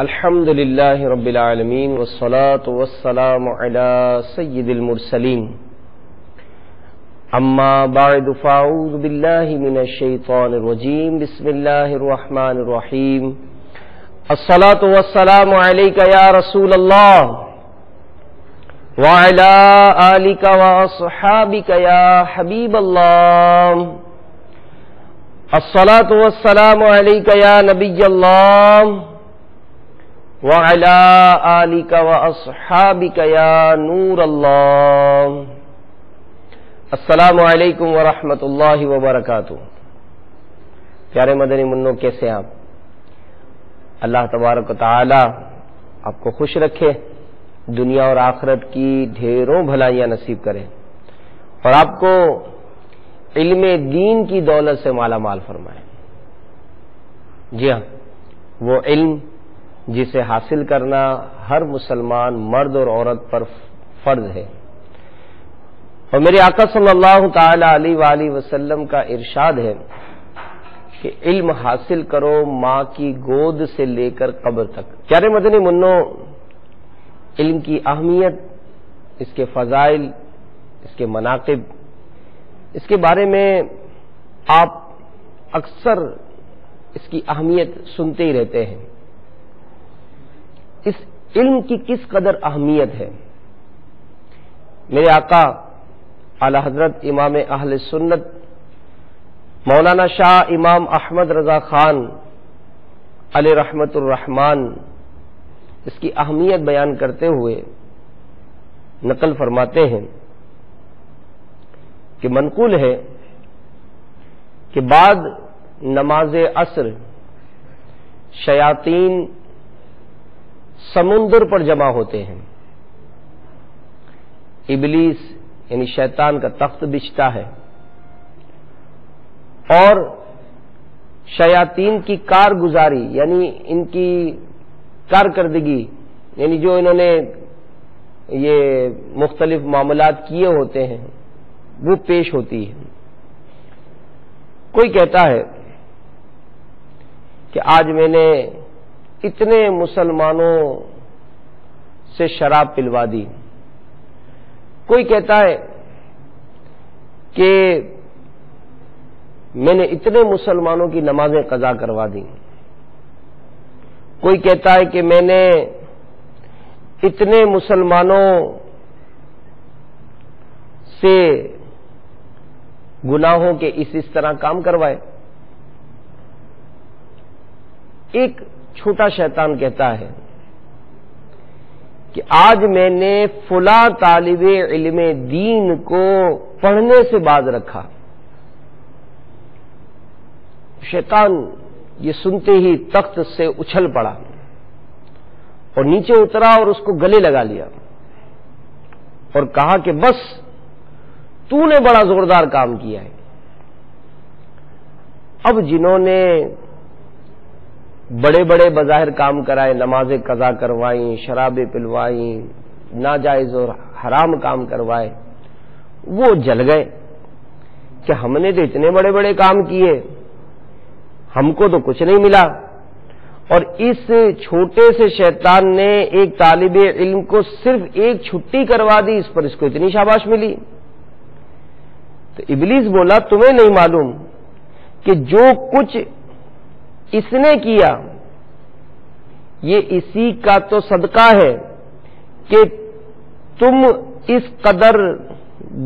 الحمد للہ رب العالمین والصلاة والسلام علی سید المرسلین اما بعد فاعوذ باللہ من الشیطان الرجیم بسم اللہ الرحمن الرحیم الصلاة والسلام علیک یا رسول اللہ وعلی آلک واصحابک یا حبیب اللہ الصلاة والسلام علیک یا نبی اللہ وعلی آلک واصحابک یا نور اللہ السلام علیکم ورحمۃ اللہ وبرکاتہ۔ پیارے مدنی منو، کیسے آپ؟ اللہ تبارک و تعالی آپ کو خوش رکھے، دنیا اور آخرت کی ڈھیروں بھلائیاں نصیب کرے اور آپ کو علم دین کی دولت سے مالا مال فرمائے۔ جی ہاں، وہ علم جسے حاصل کرنا ہر مسلمان مرد اور عورت پر فرض ہے، اور میرے آقا صلی اللہ تعالی علیہ وآلہ وسلم کا ارشاد ہے کہ علم حاصل کرو ماں کی گود سے لے کر قبر تک۔ پیارے مدنی منو، علم کی اہمیت، اس کے فضائل، اس کے مناقب، اس کے بارے میں آپ اکثر اس کی اہمیت سنتے ہی رہتے ہیں۔ اس علم کی کس قدر اہمیت ہے؟ میرے آقا اعلی حضرت امام اہل سنت مولانا شاہ امام احمد رضا خان علیہ رحمت الرحمن اس کی اہمیت بیان کرتے ہوئے نقل فرماتے ہیں کہ منقول ہے کہ بعد نماز عصر شیاطین سمندر پر جمع ہوتے ہیں، ابلیس یعنی شیطان کا تخت بچھتا ہے اور شیاطین کی کارگزاری یعنی ان کی کارکردگی، یعنی جو انہوں نے یہ مختلف معاملات کیے ہوتے ہیں وہ پیش ہوتی ہے۔ کوئی کہتا ہے کہ آج میں نے اتنے مسلمانوں سے شراب پلوا دی، کوئی کہتا ہے کہ میں نے اتنے مسلمانوں کی نمازیں قضا کروا دی، کوئی کہتا ہے کہ میں نے اتنے مسلمانوں سے گناہوں کے اس طرح کام کروائے۔ ایک چھوٹا شیطان کہتا ہے کہ آج میں نے فلاں طالب علم دین کو پڑھنے سے باز رکھا۔ شیطان یہ سنتے ہی تخت سے اچھل پڑا اور نیچے اترا اور اس کو گلے لگا لیا اور کہا کہ بس تو نے بڑا زوردار کام کیا ہے۔ اب جنہوں نے بڑے بڑے بظاہر کام کرائے، نمازیں قضا کروائیں، شرابیں پلوائیں، ناجائز اور حرام کام کروائے، وہ جل گئے کہ ہم نے تو اتنے بڑے بڑے کام کیے، ہم کو تو کچھ نہیں ملا۔ اور اس چھوٹے سے شیطان نے ایک طالب علم کو صرف ایک چھٹی کروا دی، اس پر اس کو اتنی شاباش ملی۔ تو ابلیس بولا تمہیں نہیں معلوم کہ جو کچھ اس نے کیا یہ اسی کا تو صدقہ ہے کہ تم اس قدر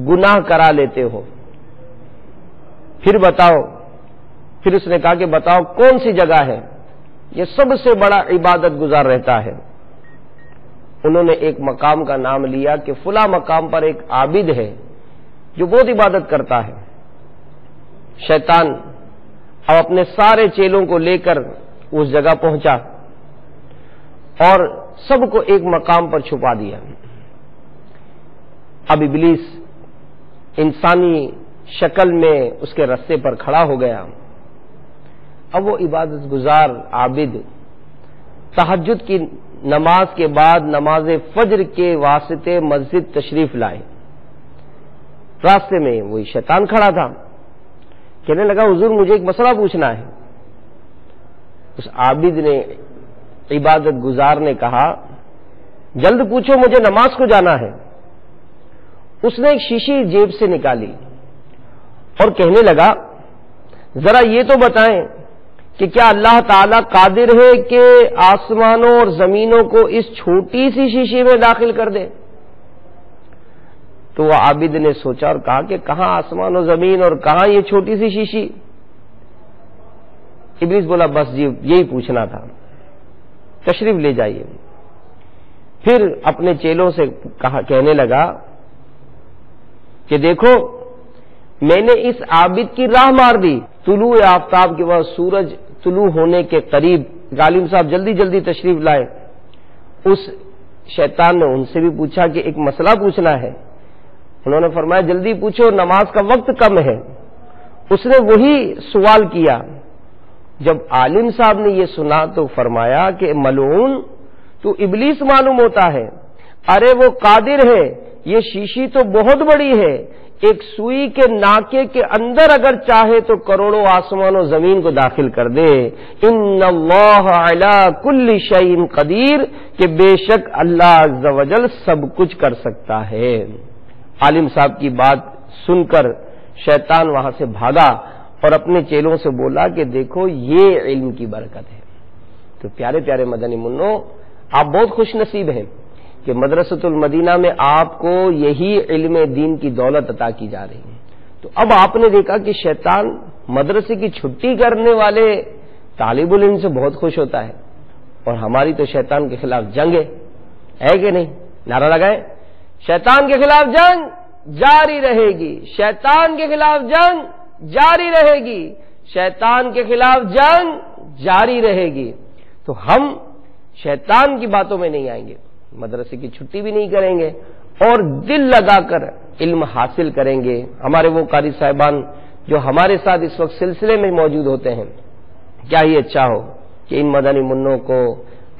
گناہ کرا لیتے ہو۔ پھر بتاؤ، پھر اس نے کہا کہ بتاؤ کون سی جگہ ہے یہ سب سے بڑا عبادت گزار رہتا ہے۔ انہوں نے ایک مقام کا نام لیا کہ فلاں مقام پر ایک عابد ہے جو بہت عبادت کرتا ہے۔ شیطان اب اپنے سارے چیلوں کو لے کر اس جگہ پہنچا اور سب کو ایک مقام پر چھپا دیا۔ اب ابلیس انسانی شکل میں اس کے رستے پر کھڑا ہو گیا۔ اب وہ عبادت گزار عابد تہجد کی نماز کے بعد نماز فجر کے واسطے مسجد تشریف لائے۔ راستے میں وہی شیطان کھڑا تھا، کہنے لگا حضور مجھے ایک مسئلہ پوچھنا ہے۔ اس عابد نے عبادت گزار نے کہا جلد پوچھو مجھے نماز کو جانا ہے۔ اس نے ایک شیشی جیب سے نکالی اور کہنے لگا ذرا یہ تو بتائیں کہ کیا اللہ تعالی قادر ہے کہ آسمانوں اور زمینوں کو اس چھوٹی سی شیشی میں داخل کر دے؟ تو وہ عابد نے سوچا اور کہا کہ کہاں آسمان و زمین اور کہاں یہ چھوٹی سی شیشی؟ ابلیس بولا بس جی یہی پوچھنا تھا، تشریف لے جائیے۔ پھر اپنے چیلوں سے کہنے لگا کہ دیکھو میں نے اس عابد کی راہ مار دی، طلوع آفتاب کے بعد سورج طلوع ہونے کے قریب عالم صاحب جلدی جلدی تشریف لائے۔ اس شیطان نے ان سے بھی پوچھا کہ ایک مسئلہ پوچھنا ہے، انہوں نے فرمایا جلدی پوچھو نماز کا وقت کم ہے۔ اس نے وہی سوال کیا۔ جب عالم صاحب نے یہ سنا تو فرمایا کہ ملعون تو ابلیس معلوم ہوتا ہے، ارے وہ قادر ہے، یہ شیشی تو بہت بڑی ہے، ایک سوئی کے ناکے کے اندر اگر چاہے تو کروڑوں آسمان و زمین کو داخل کر دے۔ ان اللہ علی کل شیء قدیر، کہ بے شک اللہ عز و جل سب کچھ کر سکتا ہے۔ عالم صاحب کی بات سن کر شیطان وہاں سے بھاگا اور اپنے چیلوں سے بولا کہ دیکھو یہ علم کی برکت ہے۔ تو پیارے پیارے مدنی منوں، آپ بہت خوش نصیب ہیں کہ مدرسۃ المدینہ میں آپ کو یہی علم دین کی دولت عطا کی جا رہی ہے۔ تو اب آپ نے دیکھا کہ شیطان مدرسے کی چھٹی کرنے والے طالب العلم سے بہت خوش ہوتا ہے، اور ہماری تو شیطان کے خلاف جنگ ہے کہ نہیں؟ نعرہ لگائیں، شیطان کے خلاف جنگ جاری رہے گی، شیطان کے خلاف جنگ جاری رہے گی، شیطان کے خلاف جنگ جاری رہے گی۔ تو ہم شیطان کی باتوں میں نہیں آئیں گے، مدرسے کی چھٹی بھی نہیں کریں گے، اور دل لگا کر علم حاصل کریں گے۔ ہمارے وہ قاری صاحبان جو ہمارے ساتھ اس وقت سلسلے میں موجود ہوتے ہیں، کیا ہی اچھا ہو کہ ان مدنی منوں کو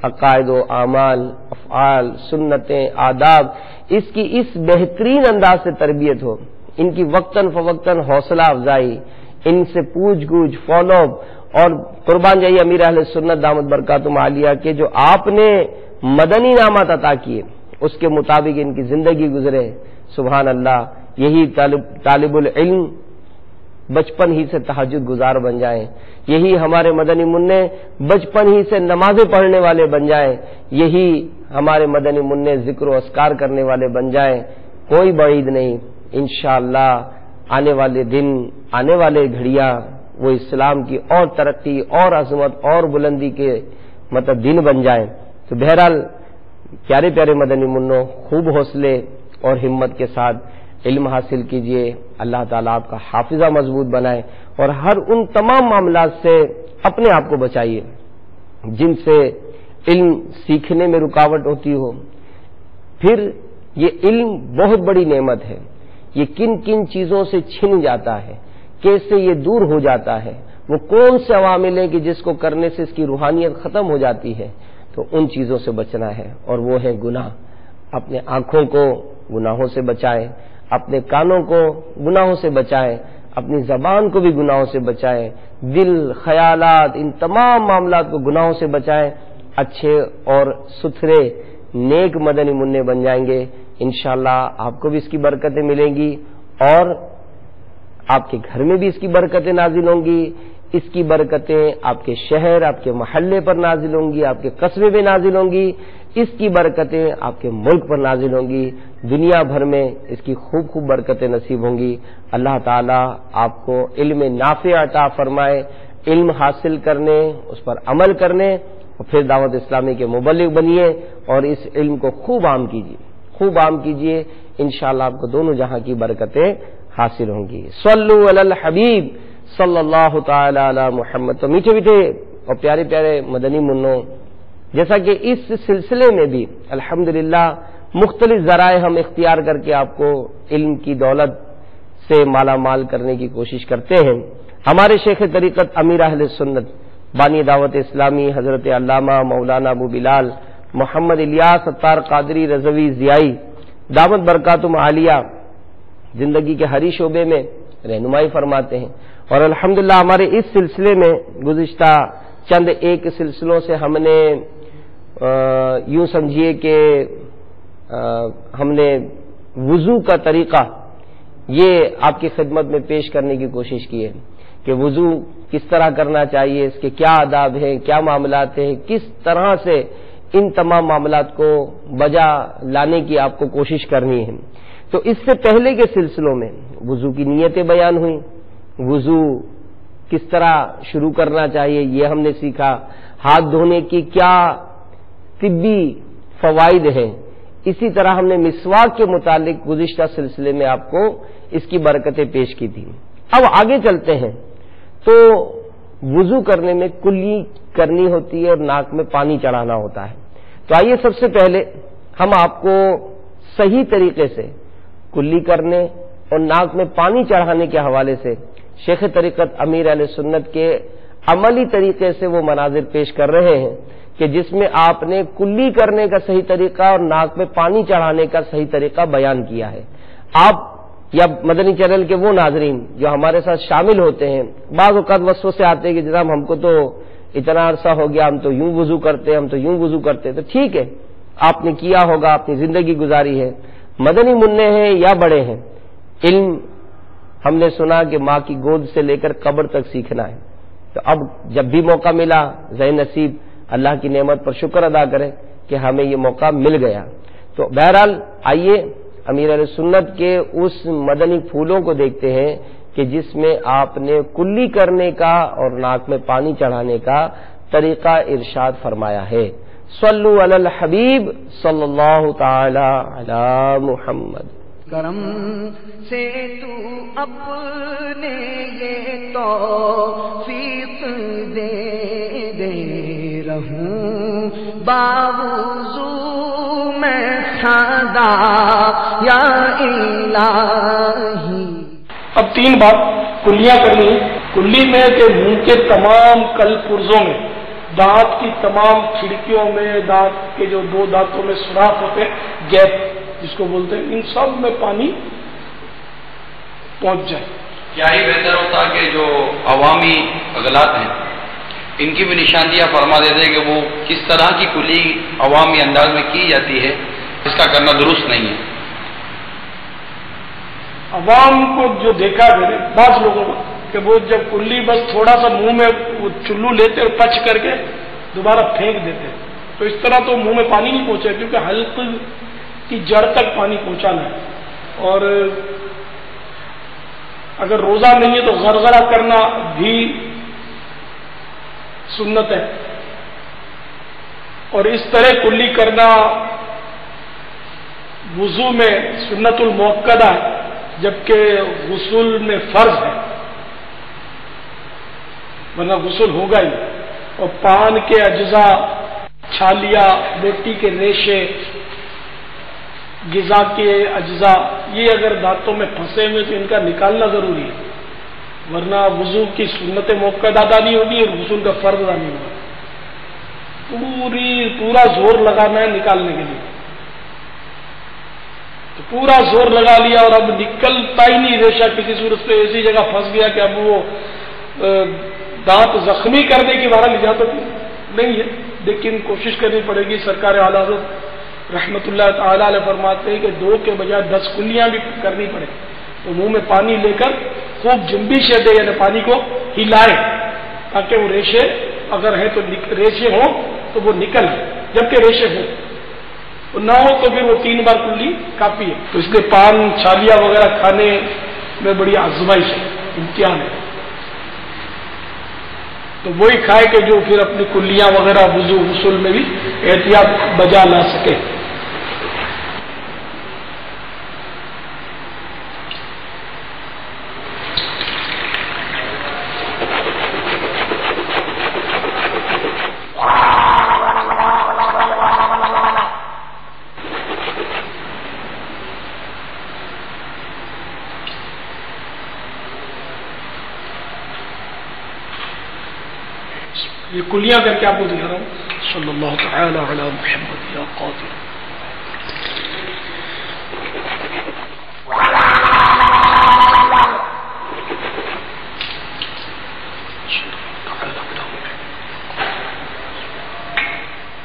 عقائد و اعمال، افعال، سنتیں، آداب، اس کی اس بہترین انداز سے تربیت ہو، ان کی وقتاً فوقتاً حوصلہ افزائی، ان سے پوچھ گچھ، فالو اپ، اور قربان جائیے امیر اہل سنت دامت برکاتہم عالیہ کے جو آپ نے مدنی انعامات عطا کیے اس کے مطابق ان کی زندگی گزرے۔ سبحان اللہ، یہی طالب العلم بچپن ہی سے تہجد گزار بن جائیں، یہی ہمارے مدنی منع بچپن ہی سے نمازیں پڑھنے والے بن جائیں، یہی ہمارے مدنی منع ذکر و اذکار کرنے والے بن جائیں، کوئی بعید نہیں۔ انشاءاللہ آنے والے دن، آنے والے گھڑیاں وہ اسلام کی اور ترقی اور عظمت اور بلندی کے دن بن جائیں۔ تو بہرحال پیارے پیارے مدنی منوں، خوب حوصلے اور ہمت کے ساتھ علم حاصل کیجئے، اللہ تعالیٰ آپ کا حافظہ مضبوط بنائے، اور ہر ان تمام معاملات سے اپنے آپ کو بچائیے جن سے علم سیکھنے میں رکاوٹ ہوتی ہو۔ پھر یہ علم بہت بڑی نعمت ہے، یہ کن کن چیزوں سے چھن جاتا ہے، کیسے یہ دور ہو جاتا ہے، وہ کون سے عوامل ہیں کہ جس کو کرنے سے اس کی روحانیت ختم ہو جاتی ہے، تو ان چیزوں سے بچنا ہے، اور وہ ہے گناہ۔ اپنے آنکھوں کو گناہوں سے بچائیں، اپنے کانوں کو گناہوں سے بچائیں، اپنی زبان کو بھی گناہوں سے بچائیں، دل، خیالات، ان تمام معاملات کو گناہوں سے بچائیں، اچھے اور ستھرے نیک مدنی منع بن جائیں گے۔ انشاءاللہ آپ کو بھی اس کی برکتیں ملیں گی، اور آپ کے گھر میں بھی اس کی برکتیں نازل ہوں گی، اس کی برکتیں آپ کے شہر، آپ کے محلے پر نازل ہوں گی، آپ کے قصبے میں نازل ہوں گی، اس کی برکتیں آپ کے ملک پر نازل ہوں گی، دنیا بھر میں اس کی خوب خوب برکتیں نصیب ہوں گی۔ اللہ تعالیٰ آپ کو علم نافع عطا فرمائے، علم حاصل کرنے، اس پر عمل کرنے، اور پھر دعوت اسلامی کے مبلغ بنیے، اور اس علم کو خوب عام کیجیے، خوب عام کیجیے، انشاءاللہ آپ کو دونوں جہاں کی برکتیں حاصل ہوں گی۔ صلو علی الحبیب صلی اللہ تعالی علی محمد۔ تو میٹھے میٹھے اور پیارے پیارے مدنی منوں، جیسا کہ اس سلسلے میں بھی الحمدللہ مختلف ذرائع ہم اختیار کر کے آپ کو علم کی دولت سے مالا مال کرنے کی کوشش کرتے ہیں، ہمارے شیخ طریقت امیر اہل سنت بانی دعوت اسلامی حضرت علامہ مولانا ابو بلال محمد الیاس ستار قادری رضوی ضیائی دامت برکاتہم عالیہ زندگی کے ہر شعبے میں رہنمائی فرماتے ہیں، اور الحمدللہ ہمارے اس سلسلے میں گزشتہ چند ایک سلسلوں سے ہم نے یوں سمجھیے کہ ہم نے وضو کا طریقہ یہ آپ کی خدمت میں پیش کرنے کی کوشش کی ہے کہ وضو کس طرح کرنا چاہیے، اس کے کیا آداب ہیں، کیا معاملات ہیں، کس طرح سے ان تمام معاملات کو بجا لانے کی آپ کو کوشش کرنی ہے۔ تو اس سے پہلے کے سلسلوں میں وضو کی نیتیں بیان ہوئیں، وضو کس طرح شروع کرنا چاہیے یہ ہم نے سیکھا، ہاتھ دھونے کی کیا طبی فوائد ہیں، اسی طرح ہم نے مسواک کے متعلق گزشتہ سلسلے میں آپ کو اس کی برکتیں پیش کی تھی۔ اب آگے چلتے ہیں تو وضو کرنے میں کلی کرنی ہوتی ہے اور ناک میں پانی چڑھانا ہوتا ہے۔ تو آئیے سب سے پہلے ہم آپ کو صحیح طریقے سے کلی کرنے اور ناک میں پانی چڑھانے کے حوالے سے شیخ طریقت امیر اہل سنت کے عملی طریقے سے وہ مناظر پیش کر رہے ہیں کہ جس میں آپ نے کلی کرنے کا صحیح طریقہ اور ناک میں پانی چڑھانے کا صحیح طریقہ بیان کیا ہے۔ آپ یا مدنی چینل کے وہ ناظرین جو ہمارے ساتھ شامل ہوتے ہیں بعض اوقات وسوسے آتے ہیں کہ جناب ہم کو تو اتنا عرصہ ہو گیا، ہم تو یوں وضو کرتے، ہم تو یوں وضو کرتے، تو ٹھیک ہے آپ نے کیا ہوگا، اپنی زندگی گزاری ہے، مدنی منع ہیں یا بڑے ہیں، علم ہم نے سنا کہ ماں کی گود سے لے کر قبر تک سیکھنا ہے۔ تو اب جب بھی موقع ملا ذی نصیب اللہ کی نعمت پر شکر ادا کریں کہ ہمیں یہ موقع مل گیا۔ تو بہرحال آئیے امیر علیہ سنت کے اس مدنی پھولوں کو دیکھتے ہیں کہ جس میں آپ نے کلی کرنے کا اور ناک میں پانی چڑھانے کا طریقہ ارشاد فرمایا ہے۔ صلو علی الحبیب صلی اللہ تعالی علی محمد۔ کرم سے تو اپنے یہ توفیق دے رہوں باوضو میں سادا یا الہی۔ اب تین بات کلیاں کرنی ہے۔ کلی میں کہ منہ کے تمام کل پرزوں میں، دانت کی تمام کھڑکیوں میں، دانت کے جو دو دانتوں میں سوراخ ہوتے ہیں گیپ جس کو بولتے ہیں، ان سب میں پانی پہنچ جائے۔ کیا ہی بہتر ہوتا کہ جو عوامی عضلات ہیں ان کی بھی نشاندیاں فرما دیتے کہ وہ کس طرح کی کلی عوامی انداز میں کی جاتی ہے، اس کا کرنا درست نہیں ہے۔ عوام کو جو دیکھا میں نے بعض لوگوں کو کہ وہ جب کلی بس تھوڑا سا منہ میں وہ چلو لیتے اور پچ کر کے دوبارہ پھینک دیتے، تو اس طرح تو منہ میں پانی نہیں پہنچے کیونکہ حلق کی جڑ تک پانی پہنچانا ہے۔ اور اگر روزہ نہیں ہے تو غرغرہ کرنا بھی سنت ہے، اور اس طرح کلی کرنا وضو میں سنت المؤکدہ ہے جبکہ غسل میں فرض ہے، ورنہ غسل ہوگا ہی۔ اور پان کے اجزاء، چھالیاں، بیٹی کے ریشے، غذا کے اجزاء، یہ اگر دانتوں میں پھنسے ہوئے تو ان کا نکالنا ضروری ہے، ورنہ وضو کی سنت مؤکدہ ادا نہیں ہوگی اور غسل کا فرض ادا نہیں ہوگا۔ پورا زور لگانا ہے نکالنے کے لیے، تو پورا زور لگا لیا اور اب نکلتا ہی نہیں ریشہ، کسی صورت پہ ایسی جگہ پھنس گیا کہ اب وہ دانت زخمی کرنے کی بارہ اجازت نہیں ہے، لیکن کوشش کرنی پڑے گی۔ سرکار اعلیٰ حضرت رحمت اللہ تعالی علیہ فرماتے ہیں کہ 2 کے بجائے 10 کلیاں بھی کرنی پڑے تو منہ میں پانی لے کر خوب جنبش دے، یعنی پانی کو ہلائے تاکہ وہ ریشے اگر ہے تو ریشے ہوں تو وہ نکل، جبکہ ریشے ہوں نہ ہو تو پھر وہ 3 بار کلی کافی ہے۔ تو اس لیے پان، چھالیاں وغیرہ کھانے میں بڑی آزمائش ہے، امتحان ہے، تو وہی کھائے کہ جو پھر اپنی کلیاں وغیرہ وضو غسل میں بھی احتیاط بجا لا سکے۔ یہ کلیاں کر کے آپ کو دکھا رہا ہوں۔ صلی اللہ تعالی علی محمد یا قادر۔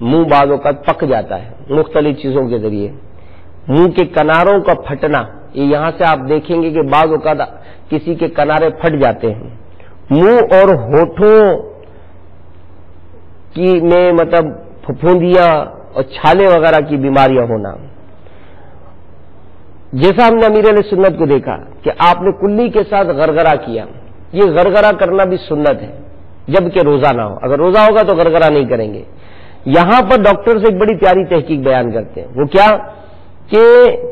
منہ بعض اوقات پک جاتا ہے مختلف چیزوں کے ذریعے. منہ کے کناروں کا پھٹنا، یہ یہاں سے آپ دیکھیں گے کہ بعض اوقات کسی کے کنارے پھٹ جاتے ہیں. منہ اور ہونٹوں کی میں مطلب پھپھوندیاں اور چھالے وغیرہ کی بیماریاں ہونا. جیسا ہم نے امیر علیہ سنت کو دیکھا کہ آپ نے کلی کے ساتھ غرغرہ کیا، یہ غرغرہ کرنا بھی سنت ہے جبکہ روزہ نہ ہو. اگر روزہ ہوگا تو غرغرہ نہیں کریں گے. یہاں پر ڈاکٹر سے ایک بڑی پیاری تحقیق بیان کرتے ہیں، وہ کیا کہ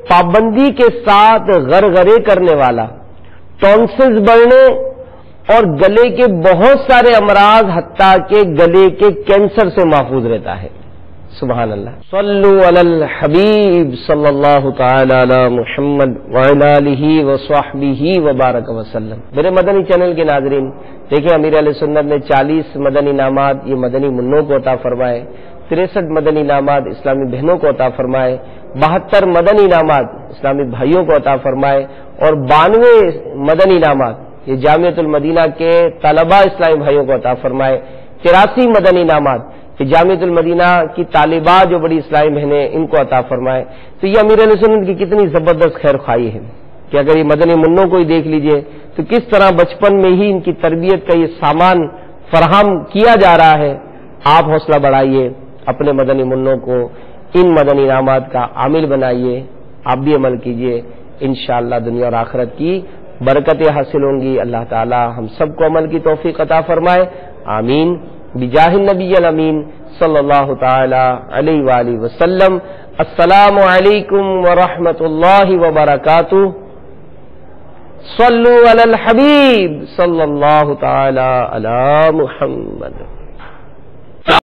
پابندی کے ساتھ غرغرے کرنے والا ٹونسلز بڑھنے اور گلے کے بہت سارے امراض حتیٰ کہ گلے کے کینسر سے محفوظ رہتا ہے. سبحان اللہ. صلو علی الحبیب صلی اللہ تعالی علی محمد وعلی آلہ وصحبہ وبارک وسلم. میرے مدنی چینل کے ناظرین، دیکھیں امیر علیہ سنت نے 40 مدنی انعامات یہ مدنی منوں کو عطا فرمائے، 63 مدنی انعامات اسلامی بہنوں کو عطا فرمائے، 72 مدنی انعامات اسلامی بھائیوں کو عطا فرمائے اور 92 مدنی انعامات یہ جامعۃ المدینہ کے طلباء اسلامی بھائیوں کو عطا فرمائے، 83 مدنی انعامات کہ جامعۃ المدینہ کی طالبات جو بڑی اسلامی بہنیں ان کو عطا فرمائے. تو یہ امیر علیہ سنت کی کتنی زبردست خیر خواہی ہے کہ اگر یہ مدنی منوں کو ہی دیکھ لیجئے تو کس طرح بچپن میں ہی ان کی تربیت کا یہ سامان فراہم کیا جا رہا ہے. آپ حوصلہ بڑھائیے، اپنے مدنی منوں کو ان مدنی انعامات کا عامل بنائیے، آپ بھی عمل کیجئے، انشاءاللہ دنیا اور آخرت کی برکتیں حاصل ہوں گی. اللہ تعالی ہم سب کو عمل کی توفیق عطا فرمائے، آمین. بجاہ النبی الامین صلی اللہ تعالی علیہ وآلہ وسلم. السلام علیکم ورحمۃ اللہ وبرکاتہ. صلو علی الحبیب صلی اللہ تعالی علی محمد.